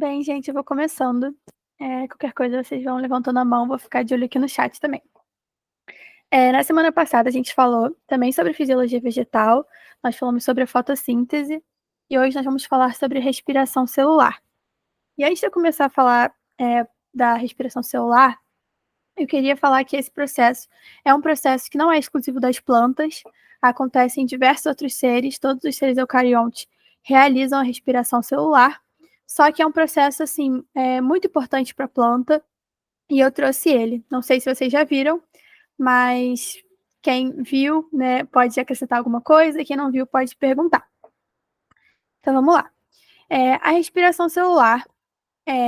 Bem, gente, eu vou começando. Qualquer coisa vocês vão levantando a mão, vou ficar de olho aqui no chat também. Na semana passada a gente falou também sobre fisiologia vegetal, nós falamos sobre a fotossíntese e hoje nós vamos falar sobre respiração celular. E antes de eu começar a falar da respiração celular, eu queria falar que esse processo é um processo que não é exclusivo das plantas, acontece em diversos outros seres, todos os seres eucariontes realizam a respiração celular, só que é um processo, assim, muito importante para a planta, e eu trouxe ele. Não sei se vocês já viram, mas quem viu, né, pode acrescentar alguma coisa, e quem não viu pode perguntar. Então, vamos lá. A respiração celular,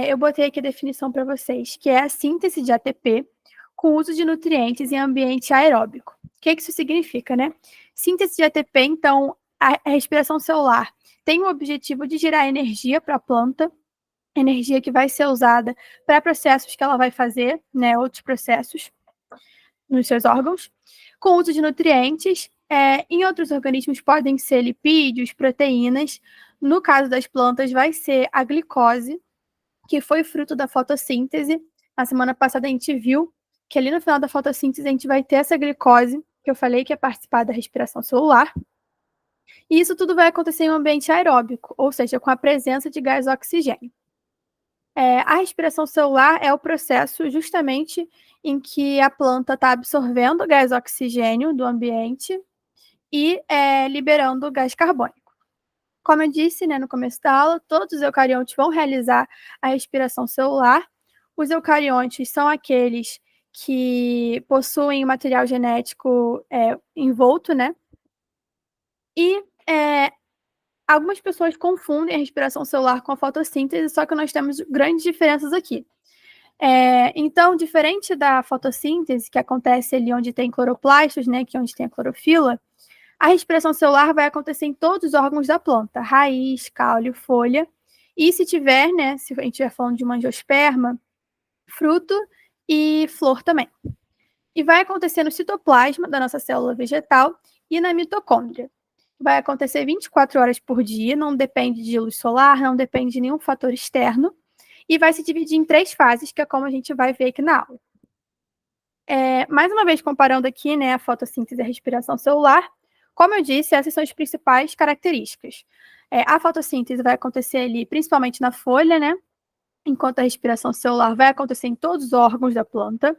eu botei aqui a definição para vocês, que é a síntese de ATP com o uso de nutrientes em ambiente aeróbico. O que isso significa, né? Síntese de ATP, então, a respiração celular tem o objetivo de gerar energia para a planta, energia que vai ser usada para processos que ela vai fazer, né, outros processos nos seus órgãos, com o uso de nutrientes. Em outros organismos podem ser lipídios, proteínas. No caso das plantas, vai ser a glicose, que foi fruto da fotossíntese. Na semana passada a gente viu que ali no final da fotossíntese a gente vai ter essa glicose, que eu falei que é participar da respiração celular. E isso tudo vai acontecer em um ambiente aeróbico, ou seja, com a presença de gás oxigênio. A respiração celular é o processo justamente em que a planta está absorvendo gás oxigênio do ambiente e liberando gás carbônico. Como eu disse, né, no começo da aula, todos os eucariontes vão realizar a respiração celular. Os eucariontes são aqueles que possuem material genético envolto, né? E algumas pessoas confundem a respiração celular com a fotossíntese, só que nós temos grandes diferenças aqui. Então, diferente da fotossíntese, que acontece ali onde tem cloroplastos, né, que é onde tem a clorofila, a respiração celular vai acontecer em todos os órgãos da planta, raiz, caule, folha, e se tiver, né, se a gente estiver falando de uma angiosperma, fruto e flor também. E vai acontecer no citoplasma da nossa célula vegetal e na mitocôndria. Vai acontecer 24 horas por dia, não depende de luz solar, não depende de nenhum fator externo, e vai se dividir em 3 fases, que é como a gente vai ver aqui na aula. Mais uma vez, comparando aqui, né, a fotossíntese e a respiração celular, como eu disse, essas são as principais características. A fotossíntese vai acontecer ali, principalmente na folha, né, enquanto a respiração celular vai acontecer em todos os órgãos da planta.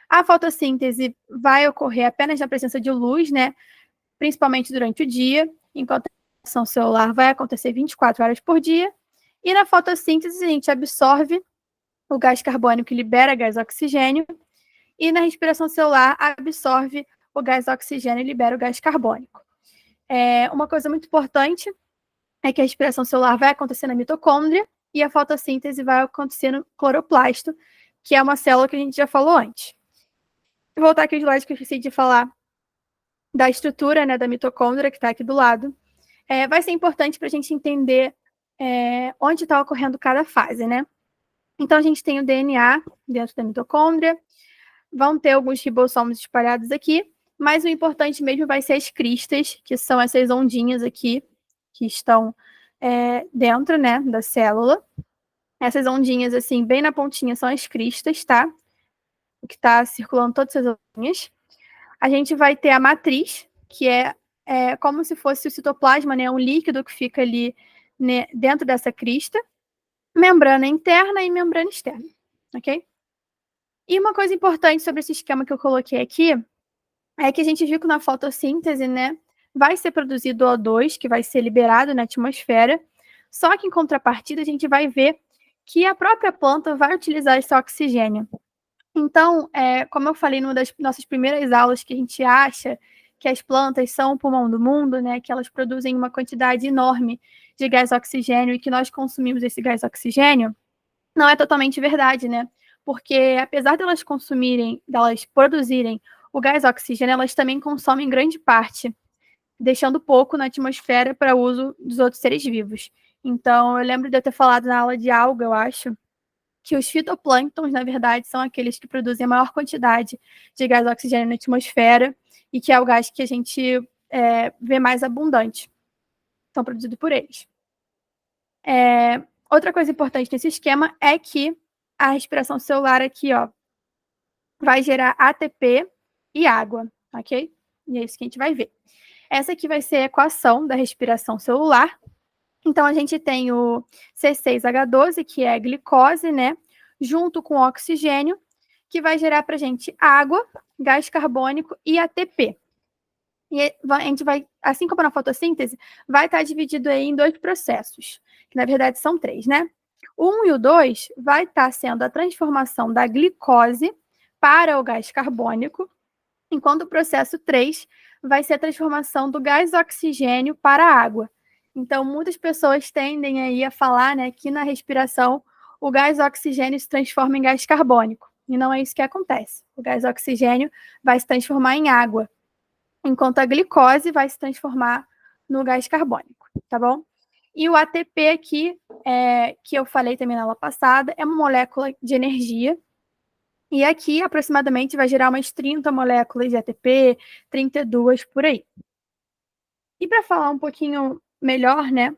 A fotossíntese vai ocorrer apenas na presença de luz, né, principalmente durante o dia, enquanto a respiração celular vai acontecer 24 horas por dia. E na fotossíntese, a gente absorve o gás carbônico e libera gás oxigênio, e na respiração celular absorve o gás oxigênio e libera o gás carbônico. Uma coisa muito importante é que a respiração celular vai acontecer na mitocôndria e a fotossíntese vai acontecer no cloroplasto, que é uma célula que a gente já falou antes. Vou voltar aqui o slide que eu esqueci de falar da estrutura, né, da mitocôndria, que está aqui do lado. Vai ser importante para a gente entender onde está ocorrendo cada fase, né? Então, a gente tem o DNA dentro da mitocôndria, vão ter alguns ribossomos espalhados aqui, mas o importante mesmo vai ser as cristas, que são essas ondinhas aqui, que estão dentro, né, da célula. Essas ondinhas, assim, bem na pontinha, são as cristas, tá? O que está circulando todas essas ondinhas. A gente vai ter a matriz, que é como se fosse o citoplasma, né, um líquido que fica ali, né, dentro dessa crista, membrana interna e membrana externa, ok? E uma coisa importante sobre esse esquema que eu coloquei aqui é que a gente viu que na fotossíntese, né, vai ser produzido O2, que vai ser liberado na atmosfera, só que em contrapartida a gente vai ver que a própria planta vai utilizar esse oxigênio. Então, como eu falei numa das nossas primeiras aulas, que a gente acha que as plantas são o pulmão do mundo, né, que elas produzem uma quantidade enorme de gás oxigênio e que nós consumimos esse gás oxigênio, não é totalmente verdade, né? Porque apesar delas produzirem o gás oxigênio, elas também consomem grande parte, deixando pouco na atmosfera para uso dos outros seres vivos. Então, eu lembro de eu ter falado na aula de alga, eu acho, que os fitoplânctons, na verdade, são aqueles que produzem a maior quantidade de gás oxigênio na atmosfera e que é o gás que a gente vê mais abundante. São produzidos por eles. Outra coisa importante nesse esquema é que a respiração celular aqui, ó, vai gerar ATP e água, ok? E é isso que a gente vai ver. Essa aqui vai ser a equação da respiração celular. Então, a gente tem o C6H12, que é a glicose, né? Junto com o oxigênio, que vai gerar para a gente água, gás carbônico e ATP. E a gente vai, assim como na fotossíntese, vai estar dividido aí em 2 processos, que na verdade são 3, né? O 1 e o 2 vai estar sendo a transformação da glicose para o gás carbônico, enquanto o processo 3 vai ser a transformação do gás oxigênio para a água. Então, muitas pessoas tendem aí a falar, né, que na respiração o gás oxigênio se transforma em gás carbônico. E não é isso que acontece. O gás oxigênio vai se transformar em água, enquanto a glicose vai se transformar no gás carbônico, tá bom? E o ATP aqui, que eu falei também na aula passada, é uma molécula de energia. E aqui, aproximadamente, vai gerar umas 30 moléculas de ATP, 32 por aí. E para falar um pouquinho melhor, né,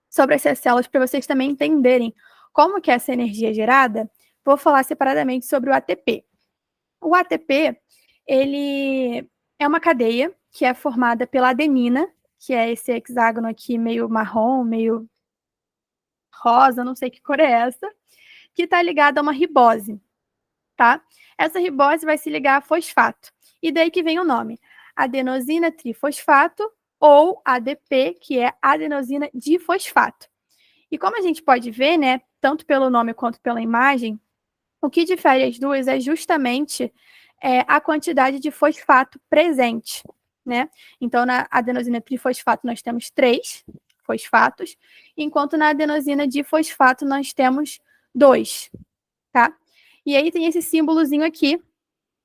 sobre essas células, para vocês também entenderem como que é essa energia é gerada, vou falar separadamente sobre o ATP. O ATP, ele é uma cadeia que é formada pela adenina, que é esse hexágono aqui meio marrom, meio rosa, não sei que cor é essa, que está ligada a uma ribose, tá? Essa ribose vai se ligar a fosfato. E daí que vem o nome, adenosina trifosfato ou ADP, que é adenosina difosfato. E como a gente pode ver, né, tanto pelo nome quanto pela imagem, o que difere as duas é justamente a quantidade de fosfato presente, né? Então, na adenosina trifosfato nós temos 3 fosfatos, enquanto na adenosina difosfato nós temos 2, tá? E aí tem esse símbolozinho aqui,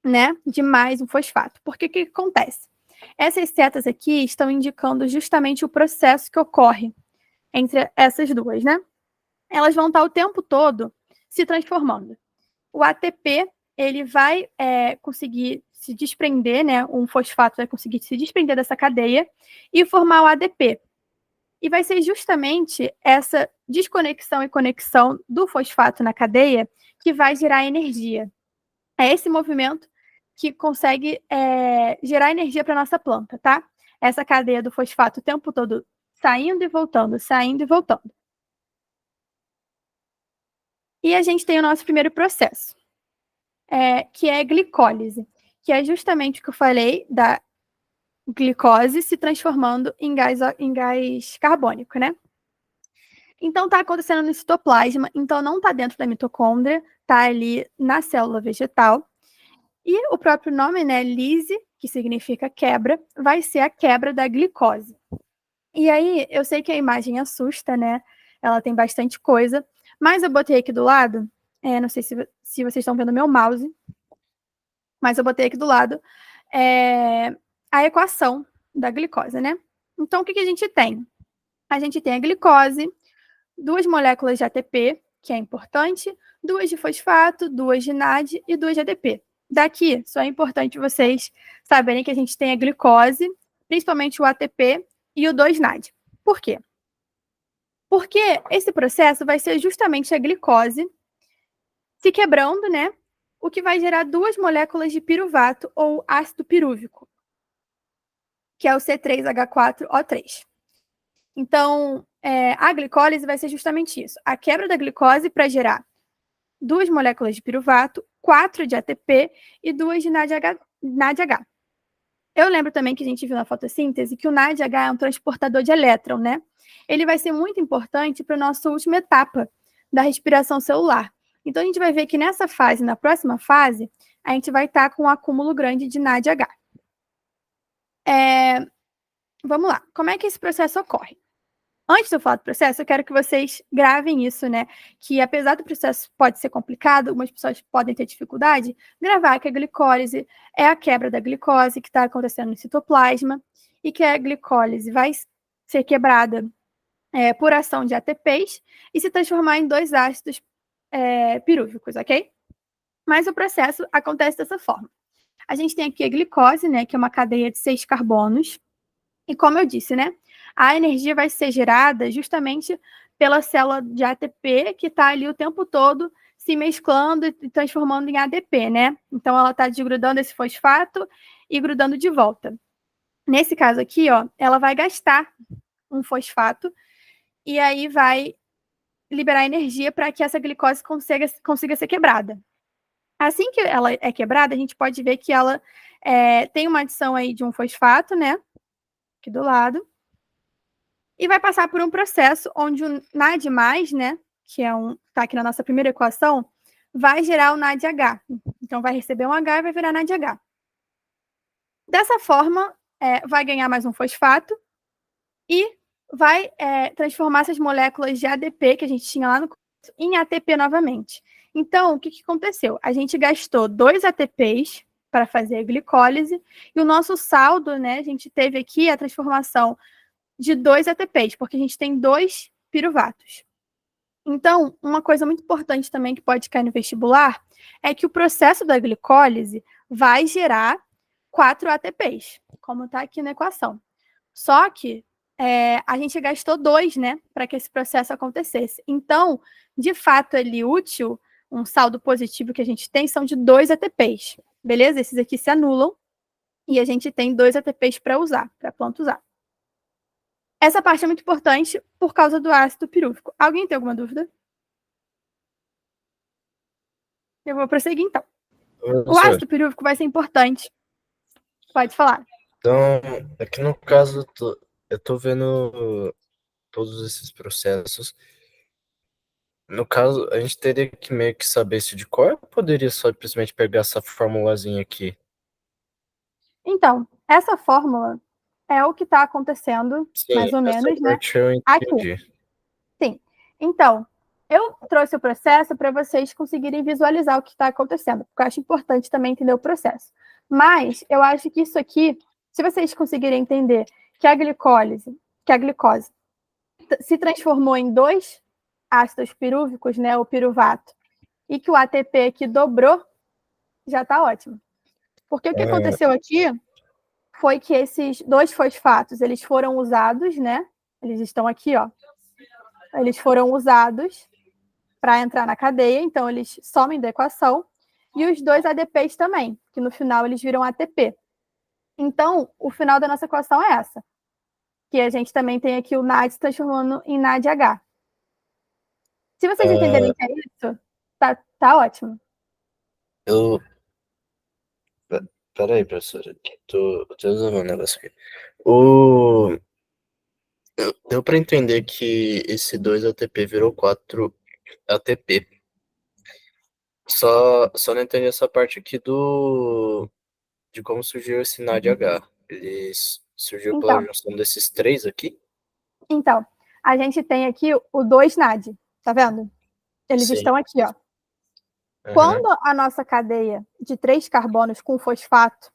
né, de mais um fosfato. Porque o que acontece? Essas setas aqui estão indicando justamente o processo que ocorre entre essas duas, né? Elas vão estar o tempo todo se transformando. O ATP, ele vai conseguir se desprender, né? Um fosfato vai conseguir se desprender dessa cadeia e formar o ADP. E vai ser justamente essa desconexão e conexão do fosfato na cadeia que vai gerar energia. É esse movimento que consegue gerar energia para a nossa planta, tá? Essa cadeia do fosfato o tempo todo saindo e voltando, saindo e voltando. E a gente tem o nosso primeiro processo, que é a glicólise, que é justamente o que eu falei da glicose se transformando em gás carbônico, né? Então, está acontecendo no citoplasma, então não está dentro da mitocôndria, está ali na célula vegetal. E o próprio nome, né, lise, que significa quebra, vai ser a quebra da glicose. E aí, eu sei que a imagem assusta, né? Ela tem bastante coisa, mas eu botei aqui do lado, não sei se vocês estão vendo meu mouse, mas eu botei aqui do lado a equação da glicose, né? Então, o que a gente tem? A gente tem a glicose, 2 moléculas de ATP, que é importante, 2 de fosfato, 2 de NAD e 2 de ADP. Daqui, só é importante vocês saberem que a gente tem a glicose, principalmente o ATP e o 2-NAD. Por quê? Porque esse processo vai ser justamente a glicose se quebrando, né? O que vai gerar 2 moléculas de piruvato ou ácido pirúvico, que é o C3H4O3. Então, a glicólise vai ser justamente isso. A quebra da glicose para gerar 2 moléculas de piruvato, 4 de ATP e 2 de NADH. Eu lembro também que a gente viu na fotossíntese que o NADH é um transportador de elétron, né? Ele vai ser muito importante para a nossa última etapa da respiração celular. Então, a gente vai ver que nessa fase, na próxima fase, a gente vai estar com um acúmulo grande de NADH. Vamos lá. Como é que esse processo ocorre? Antes de eu falar do processo, eu quero que vocês gravem isso, né? Que apesar do processo pode ser complicado, algumas pessoas podem ter dificuldade, gravar que a glicólise é a quebra da glicose que está acontecendo no citoplasma e que a glicólise vai ser quebrada por ação de ATPs e se transformar em 2 ácidos pirúvicos, ok? Mas o processo acontece dessa forma. A gente tem aqui a glicose, né? Que é uma cadeia de 6 carbonos. E como eu disse, né? A energia vai ser gerada justamente pela célula de ATP, que está ali o tempo todo se mesclando e transformando em ADP, né? Então, ela está desgrudando esse fosfato e grudando de volta. Nesse caso aqui, ó, ela vai gastar um fosfato e aí vai liberar energia para que essa glicose consiga ser quebrada. Assim que ela é quebrada, a gente pode ver que ela tem uma adição aí de um fosfato, né? Aqui do lado. E vai passar por um processo onde o NAD+, né? Que tá aqui na nossa primeira equação, vai gerar o NADH. Então, vai receber um H e vai virar NADH. Dessa forma, vai ganhar mais um fosfato e vai transformar essas moléculas de ADP que a gente tinha lá no começo em ATP novamente. Então, o que aconteceu? A gente gastou 2 ATPs para fazer a glicólise e o nosso saldo, né? A gente teve aqui a transformação de 2 ATPs, porque a gente tem 2 piruvatos. Então, uma coisa muito importante também que pode cair no vestibular é que o processo da glicólise vai gerar 4 ATPs, como está aqui na equação. Só que a gente gastou 2, né, para que esse processo acontecesse. Então, de fato, ali útil, um saldo positivo que a gente tem são de 2 ATPs, beleza? Esses aqui se anulam e a gente tem 2 ATPs para usar, para a planta usar. Essa parte é muito importante por causa do ácido pirúvico. Alguém tem alguma dúvida? Eu vou prosseguir, então. O ácido pirúvico vai ser importante. Pode falar. Então, aqui no caso, eu tô vendo todos esses processos. No caso, a gente teria que meio que saber isso de cor, ou poderia só simplesmente pegar essa formulazinha aqui? Então, essa fórmula é o que está acontecendo, Sim, mais ou essa menos, né? parte eu Aqui. entendi. Sim. Então, eu trouxe o processo para vocês conseguirem visualizar o que está acontecendo, porque eu acho importante também entender o processo. Mas eu acho que isso aqui, se vocês conseguirem entender que a glicose se transformou em 2 ácidos pirúvicos, né, o piruvato, e que o ATP aqui dobrou, já está ótimo. Porque o que aconteceu aqui foi que esses 2 fosfatos, eles foram usados, né? Eles estão aqui, ó. Eles foram usados para entrar na cadeia, então eles somem da equação, e os 2 ADPs também, que no final eles viram ATP. Então, o final da nossa equação é essa, que a gente também tem aqui o NAD se transformando em NADH. Se vocês entenderem que é isso, tá ótimo. Peraí, professora, tô usando um negócio aqui. Deu para entender que esse 2 ATP virou 4 ATP. Só não entendi essa parte aqui de como surgiu esse NADH. Ele surgiu pela Então, junção desses 3 aqui? Então, a gente tem aqui o 2-NAD, tá vendo? Eles Sim. estão aqui, ó. Uhum. Quando a nossa cadeia de 3 carbonos com fosfato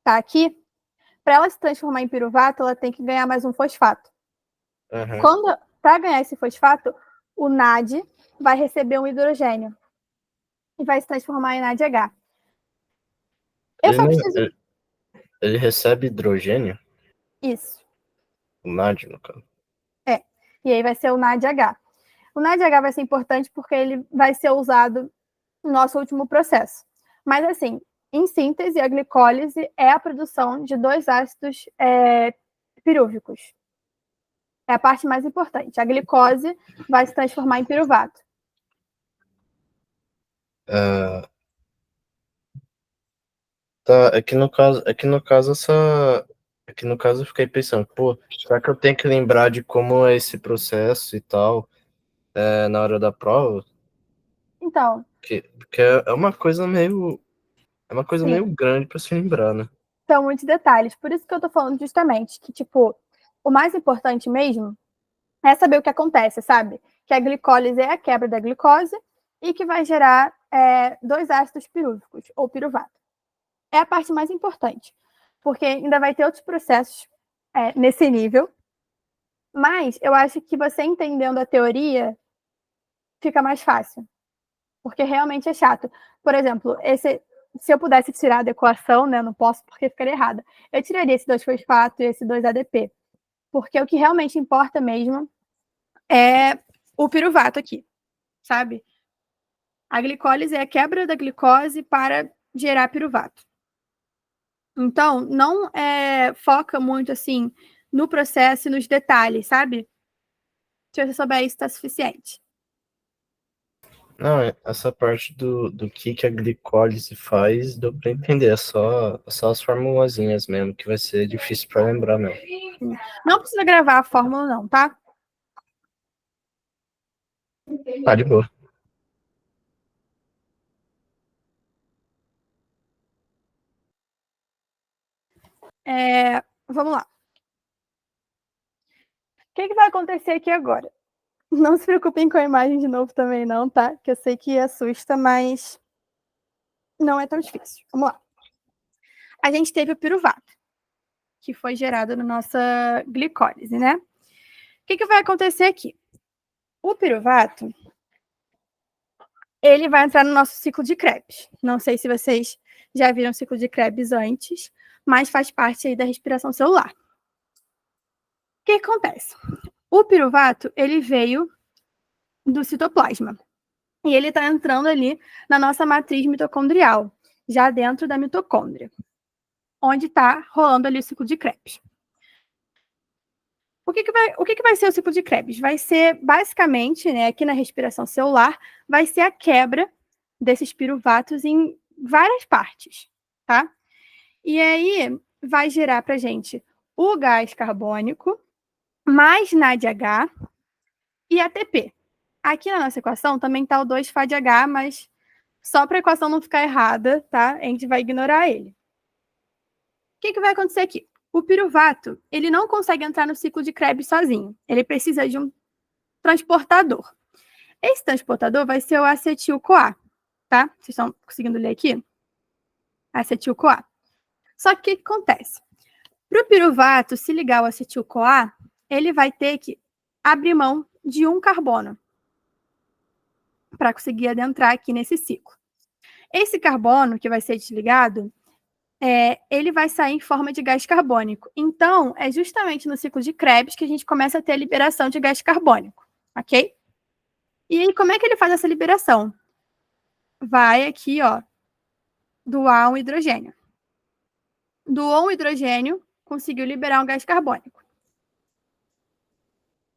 tá aqui, para ela se transformar em piruvato, ela tem que ganhar mais um fosfato. Uhum. Para ganhar esse fosfato, o NAD vai receber um hidrogênio e vai se transformar em NADH. Eu Ele, só não, preciso. ele recebe hidrogênio? Isso. O NAD, no caso. E aí vai ser o NADH. O NADH vai ser importante porque ele vai ser usado no nosso último processo. Mas, assim, em síntese, a glicólise é a produção de 2 ácidos pirúvicos. É a parte mais importante. A glicose vai se transformar em piruvato. Tá, aqui no caso eu fiquei pensando, pô, será que eu tenho que lembrar de como é esse processo e tal, na hora da prova? Então, Porque é uma coisa sim, meio grande para se lembrar, né? são muitos detalhes. Por isso que eu tô falando justamente que, tipo, o mais importante mesmo é saber o que acontece, sabe? Que a glicólise é a quebra da glicose e que vai gerar 2 ácidos pirúvicos, ou piruvato. É a parte mais importante, porque ainda vai ter outros processos nesse nível, mas eu acho que você entendendo a teoria fica mais fácil, porque realmente é chato. Por exemplo, se eu pudesse tirar da equação, né, não posso porque ficaria errada, eu tiraria esse 2 fosfato e esse 2 ADP, porque o que realmente importa mesmo é o piruvato aqui, sabe? A glicólise é a quebra da glicose para gerar piruvato. Então, não foca muito, assim, no processo e nos detalhes, sabe? Se você souber isso, tá suficiente. Não, essa parte do que a glicólise faz, deu pra entender. É só as formulazinhas mesmo, que vai ser difícil pra lembrar mesmo. Não precisa gravar a fórmula, não, tá? Tá de boa. Vamos lá. O que vai acontecer aqui agora? Não se preocupem com a imagem de novo também, não, tá? Que eu sei que assusta, mas não é tão difícil. Vamos lá. A gente teve o piruvato, que foi gerado na nossa glicólise, né? O que vai acontecer aqui? O piruvato, ele vai entrar no nosso ciclo de Krebs. Não sei se vocês já viram o ciclo de Krebs antes, mas faz parte aí da respiração celular. O que acontece? O piruvato, ele veio do citoplasma. E ele está entrando ali na nossa matriz mitocondrial, já dentro da mitocôndria, onde está rolando ali o ciclo de Krebs. O que vai ser o ciclo de Krebs? Vai ser, basicamente, né, aqui na respiração celular, vai ser a quebra desses piruvatos em várias partes, tá? E aí vai gerar para a gente o gás carbônico, mais NADH e ATP. Aqui na nossa equação também está o 2-FADH, mas só para a equação não ficar errada, tá? A gente vai ignorar ele. O que vai acontecer aqui? O piruvato, ele não consegue entrar no ciclo de Krebs sozinho. Ele precisa de um transportador. Esse transportador vai ser o acetil-CoA, tá? Vocês estão conseguindo ler aqui? Acetil-CoA. Só que o que acontece? Para o piruvato se ligar ao acetil-CoA, ele vai ter que abrir mão de um carbono para conseguir adentrar aqui nesse ciclo. Esse carbono que vai ser desligado, ele vai sair em forma de gás carbônico. Então, é justamente no ciclo de Krebs que a gente começa a ter a liberação de gás carbônico, ok? E aí, como é que ele faz essa liberação? Vai aqui, ó, doar um hidrogênio. Doou um hidrogênio, conseguiu liberar um gás carbônico.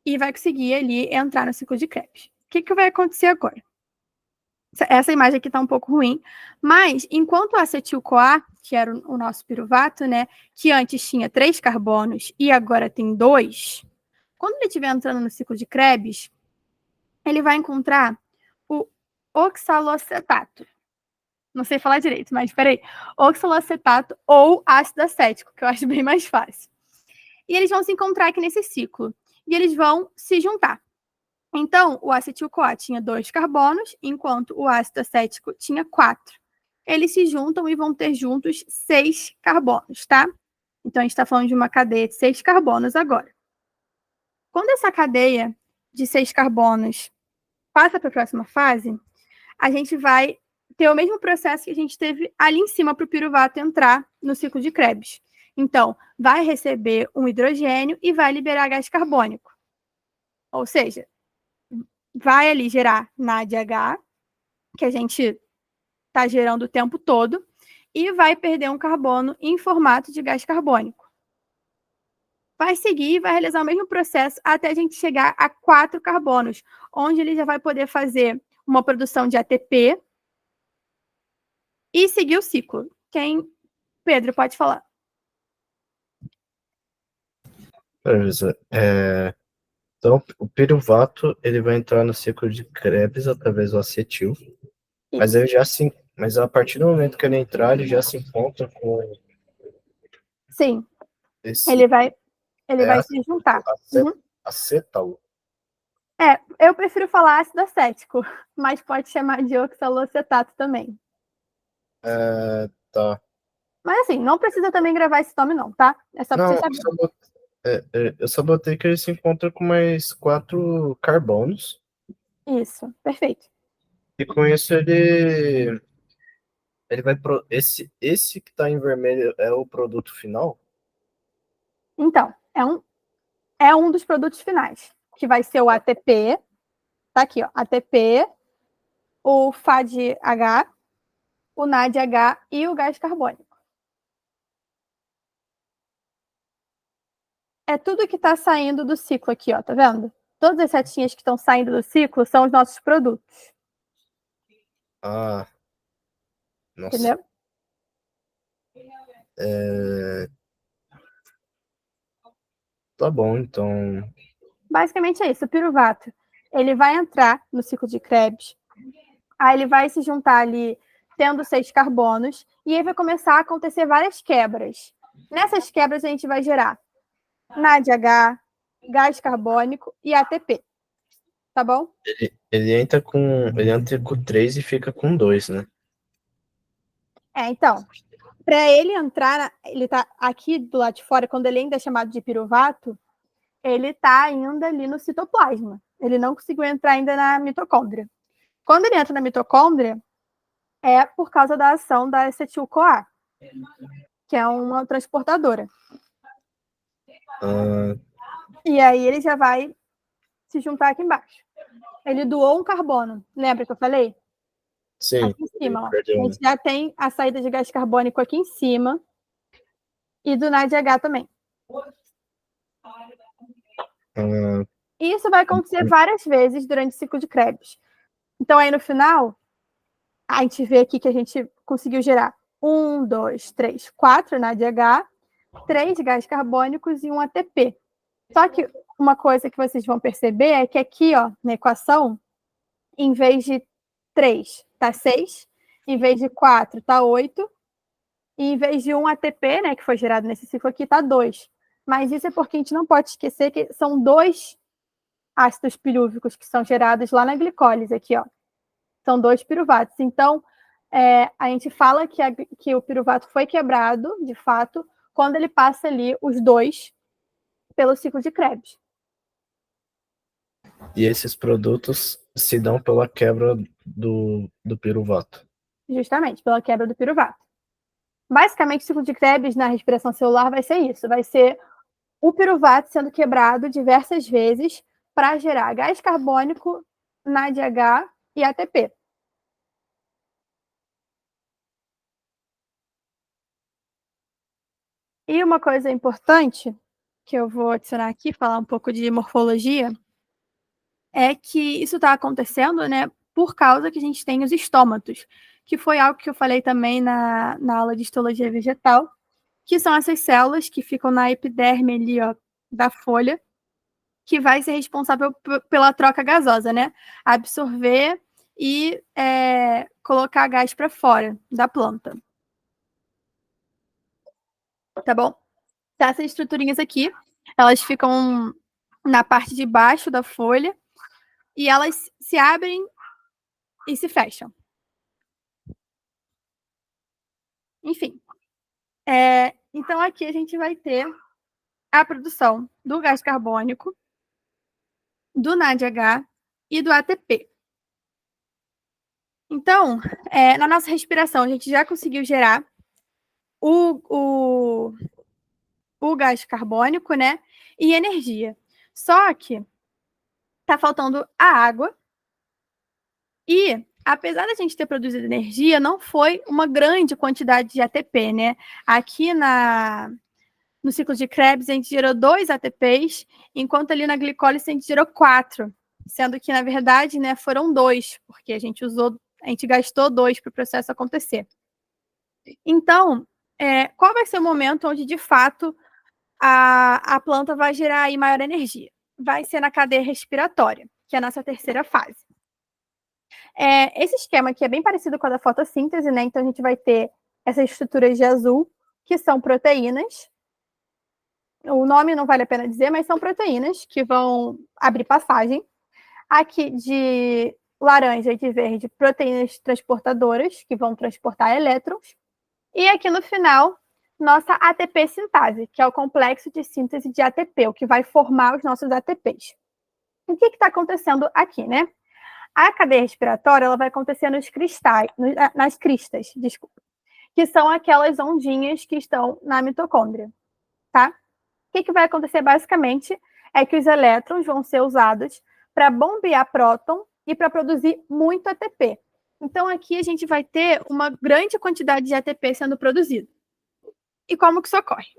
E vai conseguir ali entrar no ciclo de Krebs. O que vai acontecer agora? Essa imagem aqui está um pouco ruim, mas enquanto o acetil-CoA, que era o nosso piruvato, né, que antes tinha 3 carbonos e agora tem 2, quando ele estiver entrando no ciclo de Krebs, ele vai encontrar o oxalocetato. Não sei falar direito, mas peraí. Oxalocetato ou ácido acético, que eu acho bem mais fácil. E eles vão se encontrar aqui nesse ciclo. E eles vão se juntar. Então, o acetil-CoA tinha 2 carbonos, enquanto o ácido acético tinha 4. Eles se juntam e vão ter juntos 6 carbonos, tá? Então, a gente está falando de uma cadeia de 6 carbonos agora. Quando essa cadeia de 6 carbonos passa para a próxima fase, a gente vai ter o mesmo processo que a gente teve ali em cima para o piruvato entrar no ciclo de Krebs. Então, vai receber um hidrogênio e vai liberar gás carbônico. Ou seja, vai ali gerar NADH, que a gente está gerando o tempo todo, e vai perder um carbono em formato de gás carbônico. Vai seguir e vai realizar o mesmo processo até a gente chegar a 4 carbonos, onde ele já vai poder fazer uma produção de ATP e seguir o ciclo. Pedro, pode falar. Beleza. Então, o piruvato, ele vai entrar no ciclo de Krebs através do acetil, mas mas a partir do momento que ele entrar, ele já se encontra com Sim, esse ele vai se juntar. Uhum. acétalo. Eu prefiro falar ácido acético, mas pode chamar de oxalocetato também. Tá. Mas assim, não precisa também gravar esse nome não, tá? É só pra Não, vocês saberem. eu só botei que ele se encontra com mais 4 carbonos. Isso, perfeito. E com isso ele vai esse que tá em vermelho é o produto final? Então, é um dos produtos finais. que vai ser o ATP, tá aqui, ó, ATP, o FADH, o NADH e o gás carbônico. É tudo que está saindo do ciclo aqui, ó, tá vendo? Todas as setinhas que estão saindo do ciclo são os nossos produtos. Ah, nossa. Entendeu? Tá bom, então. Basicamente é isso. O piruvato, ele vai entrar no ciclo de Krebs, aí ele vai se juntar ali, tendo 6 carbonos, e aí vai começar a acontecer várias quebras. Nessas quebras a gente vai gerar NADH, gás carbônico e ATP. Tá bom? Ele entra com 3 e fica com 2, né? Então, para ele entrar, ele tá aqui do lado de fora, quando ele ainda é chamado de piruvato, ele está ainda ali no citoplasma. Ele não conseguiu entrar ainda na mitocôndria. Quando ele entra na mitocôndria, é por causa da ação da acetil-CoA, que é uma transportadora. E aí ele já vai se juntar aqui embaixo. Ele doou um carbono. Lembra que eu falei? Sim. Aqui em cima, ó. Perdeu, A gente já tem a saída de gás carbônico aqui em cima e do NADH também. E isso vai acontecer várias vezes durante o ciclo de Krebs. Então, aí no final, a gente vê aqui que a gente conseguiu gerar 1, 2, 3, 4 NADH, 3 gás carbônicos e um ATP. Só que uma coisa que vocês vão perceber é que aqui, ó, na equação, em vez de 3, tá 6, em vez de 4, tá 8, e em vez de um ATP, né, que foi gerado nesse ciclo aqui, tá 2. Mas isso é porque a gente não pode esquecer que são 2 ácidos pirúvicos que são gerados lá na glicólise, aqui, ó. São 2 piruvatos. Então, a gente fala que o piruvato foi quebrado, de fato, quando ele passa ali os 2 pelo ciclo de Krebs. E esses produtos se dão pela quebra do piruvato. Justamente, pela quebra do piruvato. Basicamente, o ciclo de Krebs na respiração celular vai ser isso, vai ser o piruvato sendo quebrado diversas vezes para gerar gás carbônico, NADH e ATP. E uma coisa importante que eu vou adicionar aqui, falar um pouco de morfologia, é que isso está acontecendo, né, por causa que a gente tem os estômatos, que foi algo que eu falei também na aula de histologia vegetal, que são essas células que ficam na epiderme ali, ó, da folha, que vai ser responsável pela troca gasosa, né? Absorver e colocar gás para fora da planta. Tá bom? Então, essas estruturinhas aqui, elas ficam na parte de baixo da folha e elas se abrem e se fecham. Enfim. Então, aqui a gente vai ter a produção do gás carbônico, do NADH e do ATP. Então, na nossa respiração, a gente já conseguiu gerar o gás carbônico, né? E energia. Só que tá faltando a água. E, apesar da gente ter produzido energia, não foi uma grande quantidade de ATP, né? Aqui no ciclo de Krebs, a gente gerou 2 ATPs, enquanto ali na glicólise a gente gerou 4. Sendo que, na verdade, né, foram 2, porque a gente gastou 2 para o processo acontecer. Então, qual vai ser o momento onde, de fato, a planta vai gerar aí maior energia? Vai ser na cadeia respiratória, que é a nossa terceira fase. Esse esquema aqui é bem parecido com a da fotossíntese, né? Então, a gente vai ter essas estruturas de azul, que são proteínas. O nome não vale a pena dizer, mas são proteínas que vão abrir passagem. Aqui de laranja e de verde, proteínas transportadoras, que vão transportar elétrons. E aqui no final, nossa ATP sintase, que é o complexo de síntese de ATP, o que vai formar os nossos ATPs. O que está acontecendo aqui, né? A cadeia respiratória ela vai acontecer nas cristas, desculpa, que são aquelas ondinhas que estão na mitocôndria, tá? O que vai acontecer basicamente é que os elétrons vão ser usados para bombear próton e para produzir muito ATP. Então, aqui a gente vai ter uma grande quantidade de ATP sendo produzido. E como que isso ocorre?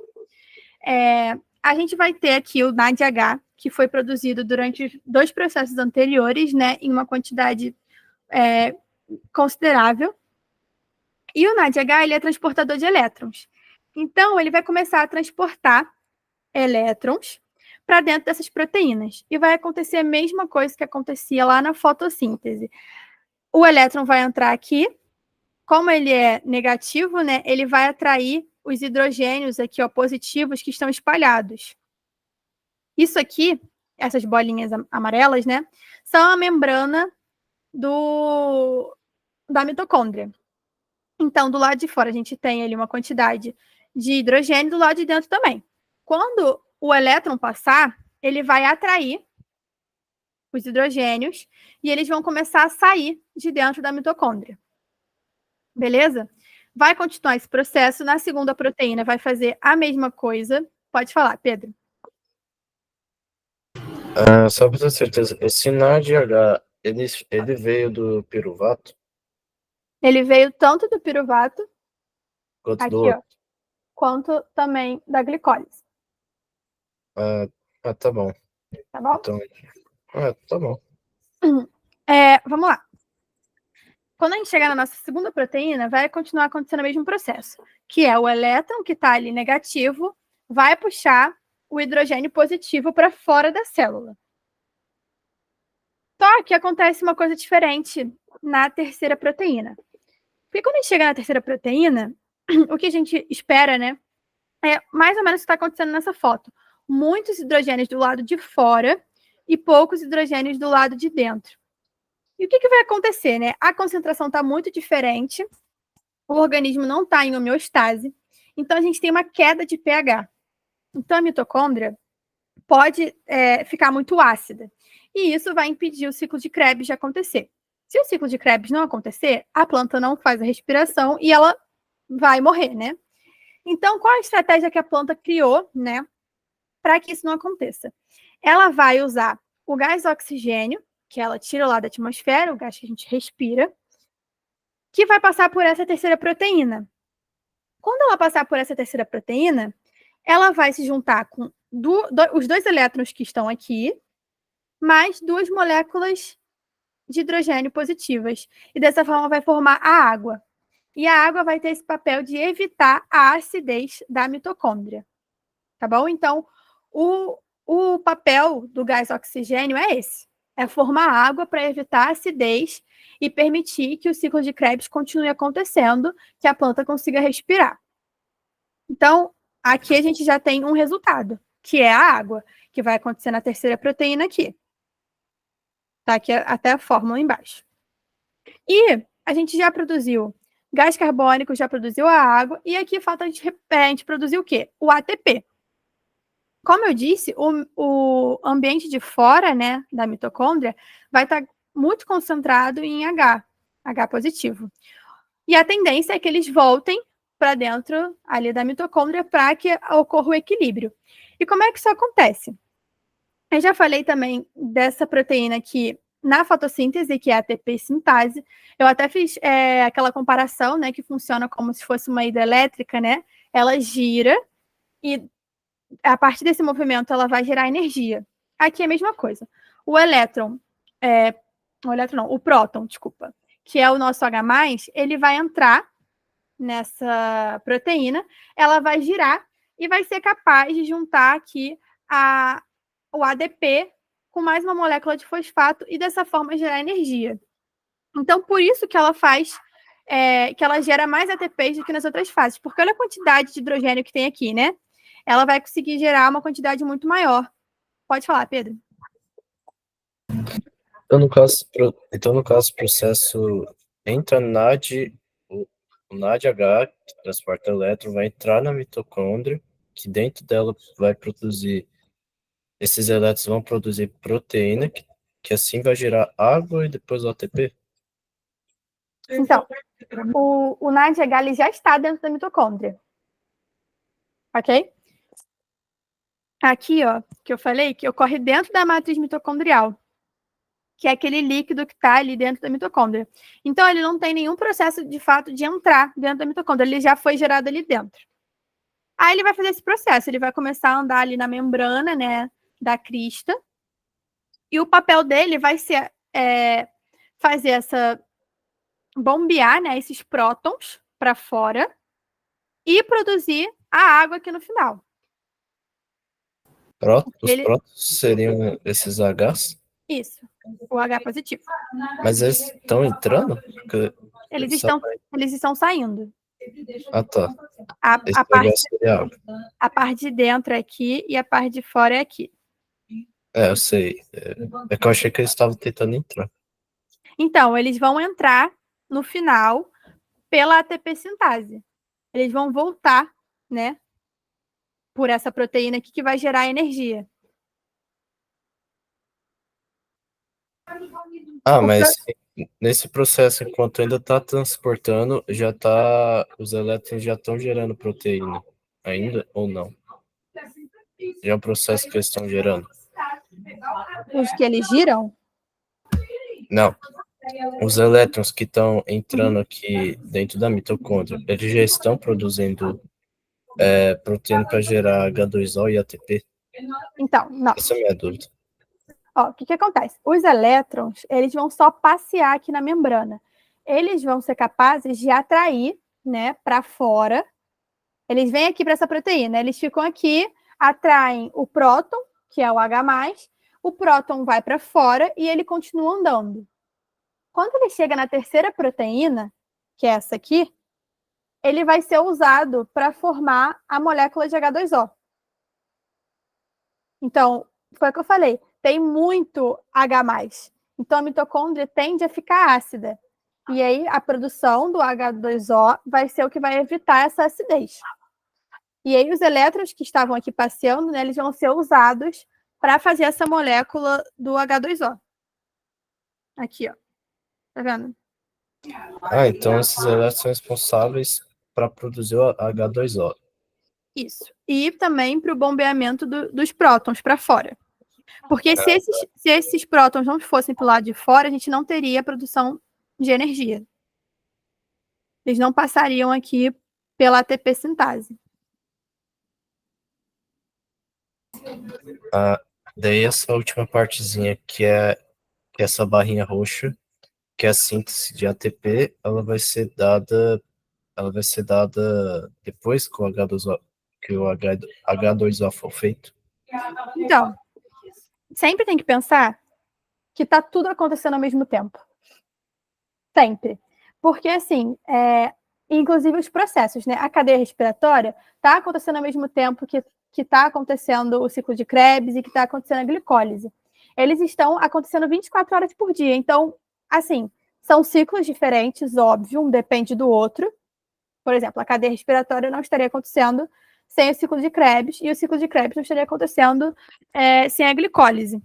A gente vai ter aqui o NADH, que foi produzido durante 2 processos anteriores, né, em uma quantidade considerável. E o NADH, ele é transportador de elétrons. Então, ele vai começar a transportar elétrons para dentro dessas proteínas. E vai acontecer a mesma coisa que acontecia lá na fotossíntese. O elétron vai entrar aqui, como ele é negativo, né, ele vai atrair os hidrogênios aqui, ó, positivos que estão espalhados. Isso aqui, essas bolinhas amarelas, né, são a membrana da mitocôndria. Então, do lado de fora, a gente tem ali uma quantidade de hidrogênio, do lado de dentro também. Quando o elétron passar, ele vai atrair os hidrogênios e eles vão começar a sair de dentro da mitocôndria. Beleza? Vai continuar esse processo. Na segunda proteína, vai fazer a mesma coisa. Pode falar, Pedro. Só para ter certeza, esse NADH, ele veio do piruvato? Ele veio tanto do piruvato, Quanto do aqui, outro? ó, quanto também da glicólise. Tá bom. Tá bom? Então, tá bom. Vamos lá. Quando a gente chegar na nossa segunda proteína, vai continuar acontecendo o mesmo processo, que é o elétron que está ali negativo, vai puxar o hidrogênio positivo para fora da célula. Só que acontece uma coisa diferente na terceira proteína. Porque quando a gente chega na terceira proteína, o que a gente espera, né, é mais ou menos o que está acontecendo nessa foto. Muitos hidrogênios do lado de fora e poucos hidrogênios do lado de dentro. E o que vai acontecer, né? A concentração está muito diferente, o organismo não está em homeostase, então a gente tem uma queda de pH. Então a mitocôndria pode ficar muito ácida, e isso vai impedir o ciclo de Krebs de acontecer. Se o ciclo de Krebs não acontecer, a planta não faz a respiração e ela vai morrer, né? Então, qual a estratégia que a planta criou, né, para que isso não aconteça? Ela vai usar o gás oxigênio, que ela tira lá da atmosfera, o gás que a gente respira, que vai passar por essa terceira proteína. Quando ela passar por essa terceira proteína, ela vai se juntar com os 2 elétrons que estão aqui, mais 2 moléculas de hidrogênio positivas. E dessa forma vai formar a água. E a água vai ter esse papel de evitar a acidez da mitocôndria. Tá bom? Então, o papel do gás oxigênio é esse. É formar água para evitar a acidez e permitir que o ciclo de Krebs continue acontecendo, que a planta consiga respirar. Então, aqui a gente já tem um resultado, que é a água, que vai acontecer na terceira proteína aqui. Tá aqui até a fórmula embaixo. E a gente já produziu gás carbônico, já produziu a água, e aqui falta a gente produzir o quê? O ATP. Como eu disse, o ambiente de fora, né, da mitocôndria vai estar muito concentrado em H positivo. E a tendência é que eles voltem para dentro ali da mitocôndria para que ocorra o equilíbrio. E como é que isso acontece? Eu já falei também dessa proteína aqui na fotossíntese, que é a ATP sintase. Eu até fiz aquela comparação, né, que funciona como se fosse uma hidrelétrica, né? Ela gira e a partir desse movimento ela vai gerar energia. Aqui é a mesma coisa. O o próton, desculpa, que é o nosso H+, ele vai entrar nessa proteína, ela vai girar e vai ser capaz de juntar aqui o ADP com mais uma molécula de fosfato e dessa forma gerar energia. Então, por isso que ela faz, que ela gera mais ATPs do que nas outras fases, porque olha a quantidade de hidrogênio que tem aqui, né? Ela vai conseguir gerar uma quantidade muito maior. Pode falar, Pedro. Então, no caso, o processo entra o NADH, que transporta elétron, vai entrar na mitocôndria, que dentro dela vai produzir, esses elétrons vão produzir proteína, que assim vai gerar água e depois o ATP. Então, o NADH já está dentro da mitocôndria. Ok? aqui, ó, que eu falei, que ocorre dentro da matriz mitocondrial, que é aquele líquido que está ali dentro da mitocôndria. Então, ele não tem nenhum processo, de fato, de entrar dentro da mitocôndria, ele já foi gerado ali dentro. Aí ele vai fazer esse processo, ele vai começar a andar ali na membrana, né, da crista, e o papel dele vai ser fazer bombear, né, esses prótons para fora e produzir a água aqui no final. Os prótons seriam esses Hs? Isso, o H positivo. Mas eles estão entrando? Eles estão saindo. Ah, tá. A parte de dentro é aqui e a parte de fora é aqui. Eu sei. É que eu achei que eles estavam tentando entrar. Então, eles vão entrar no final pela ATP sintase. Eles vão voltar, né, por essa proteína aqui que vai gerar energia. Mas nesse processo, enquanto ainda está transportando, os elétrons já estão gerando proteína. Ainda ou não? Já é o processo que eles estão gerando. Os que eles giram? Não. Os elétrons que estão entrando aqui dentro da mitocôndria, eles já estão produzindo proteína para gerar H2O e ATP? Então, não. Essa é a minha dúvida. Ó, o que acontece? Os elétrons, eles vão só passear aqui na membrana. Eles vão ser capazes de atrair, né, para fora. Eles vêm aqui para essa proteína, eles ficam aqui, atraem o próton, que é o H+, o próton vai para fora e ele continua andando. Quando ele chega na terceira proteína, que é essa aqui, ele vai ser usado para formar a molécula de H2O. Então, foi o que eu falei, tem muito H+. Então, a mitocôndria tende a ficar ácida. E aí, a produção do H2O vai ser o que vai evitar essa acidez. E aí, os elétrons que estavam aqui passeando, né, eles vão ser usados para fazer essa molécula do H2O. Aqui, ó. Tá vendo? Então esses elétrons são responsáveis para produzir o H2O. Isso. E também para o bombeamento dos prótons para fora. Porque se esses prótons não fossem para o lado de fora, a gente não teria produção de energia. Eles não passariam aqui pela ATP sintase. Daí essa última partezinha, que é essa barrinha roxa, que é a síntese de ATP, ela vai ser dada depois que o H2O for feito. Então, sempre tem que pensar que está tudo acontecendo ao mesmo tempo. Sempre. Porque, assim, inclusive os processos, né? A cadeia respiratória está acontecendo ao mesmo tempo que está acontecendo o ciclo de Krebs e que está acontecendo a glicólise. Eles estão acontecendo 24 horas por dia. Então, assim, são ciclos diferentes, óbvio, um depende do outro. Por exemplo, a cadeia respiratória não estaria acontecendo sem o ciclo de Krebs, e o ciclo de Krebs não estaria acontecendo sem a glicólise.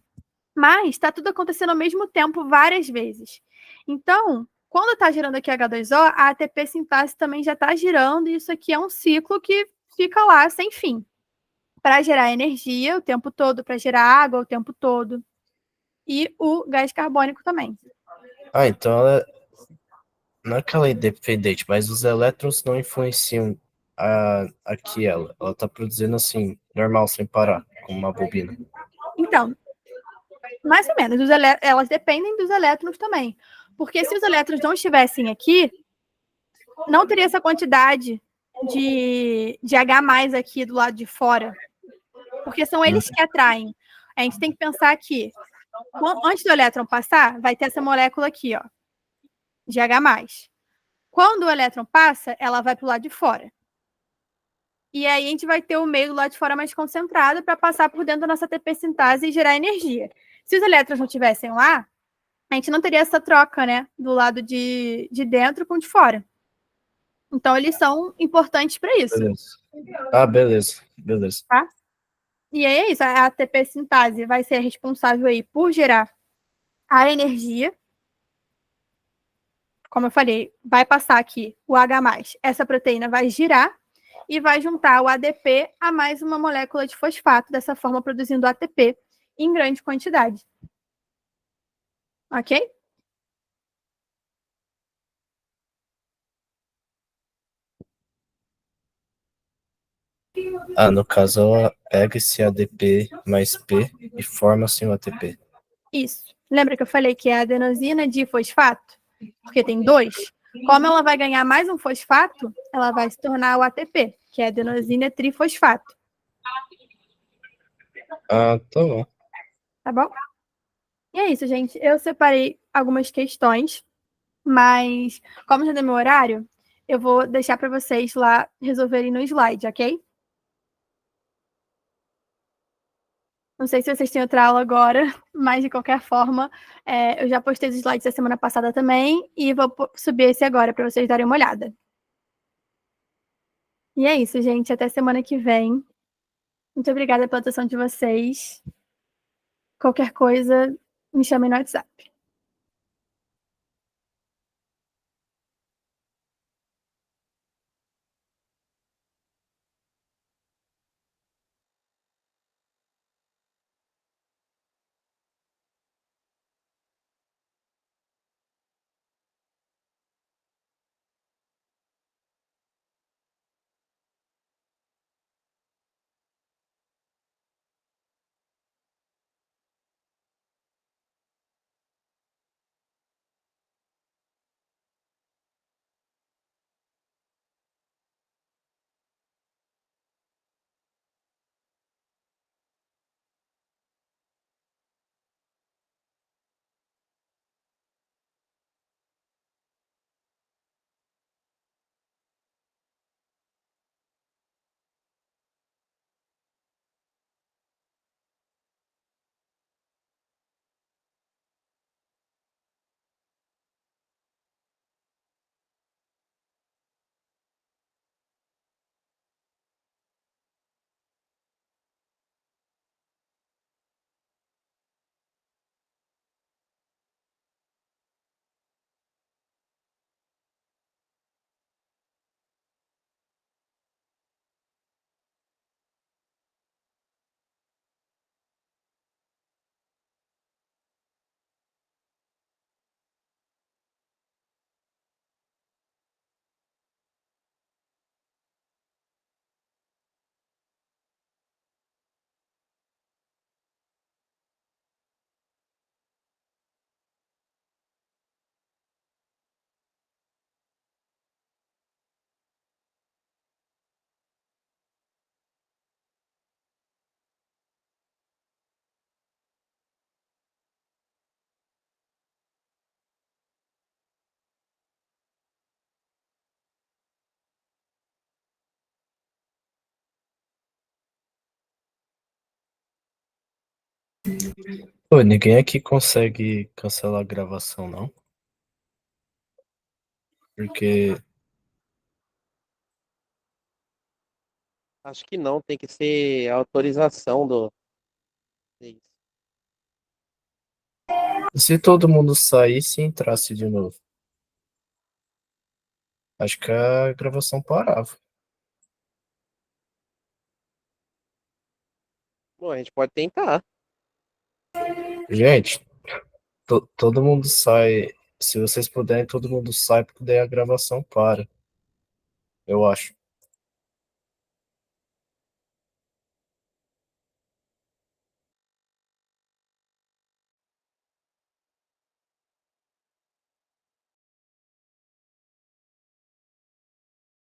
Mas está tudo acontecendo ao mesmo tempo várias vezes. Então, quando está girando aqui H2O, a ATP sintase também já está girando, e isso aqui é um ciclo que fica lá sem fim, para gerar energia o tempo todo, para gerar água o tempo todo, e o gás carbônico também. Então ela não é que ela é independente, mas os elétrons não influenciam aqui ela está produzindo assim, normal, sem parar, como uma bobina. Então, mais ou menos, elas dependem dos elétrons também, porque se os elétrons não estivessem aqui, não teria essa quantidade de H+ aqui do lado de fora, porque são eles que atraem. A gente tem que pensar que, antes do elétron passar, vai ter essa molécula aqui, ó, de H+. Quando o elétron passa, ela vai para o lado de fora. E aí a gente vai ter o meio do lado de fora mais concentrado para passar por dentro da nossa ATP sintase e gerar energia. Se os elétrons não estivessem lá, a gente não teria essa troca, né, do lado de dentro com o de fora. Então, eles são importantes para isso. Beleza. Tá? E aí é isso, a ATP sintase vai ser responsável aí por gerar a energia. Como eu falei, vai passar aqui o H+, essa proteína vai girar, e vai juntar o ADP a mais uma molécula de fosfato, dessa forma produzindo ATP em grande quantidade. Ok? Ah, no caso, ela pega esse ADP mais P e forma assim o ATP. Isso. Lembra que eu falei que é adenosina difosfato? Porque tem dois. Como ela vai ganhar mais um fosfato, ela vai se tornar o ATP, que é adenosina trifosfato. Ah, tá bom. Tá bom? E é isso, gente. Eu separei algumas questões, mas como já deu meu horário, eu vou deixar para vocês lá resolverem no slide, ok? Não sei se vocês têm outra aula agora, mas de qualquer forma, eu já postei os slides da semana passada também e vou subir esse agora para vocês darem uma olhada. E é isso, gente. Até semana que vem. Muito obrigada pela atenção de vocês. Qualquer coisa, me chamem no WhatsApp. Pô, ninguém aqui consegue cancelar a gravação, não? Porque, Acho que não, tem que ser autorização do. se todo mundo saísse e entrasse de novo, acho que a gravação parava. Bom, a gente pode tentar. Gente, todo mundo sai. Se vocês puderem, todo mundo sai, porque daí a gravação para. Eu acho.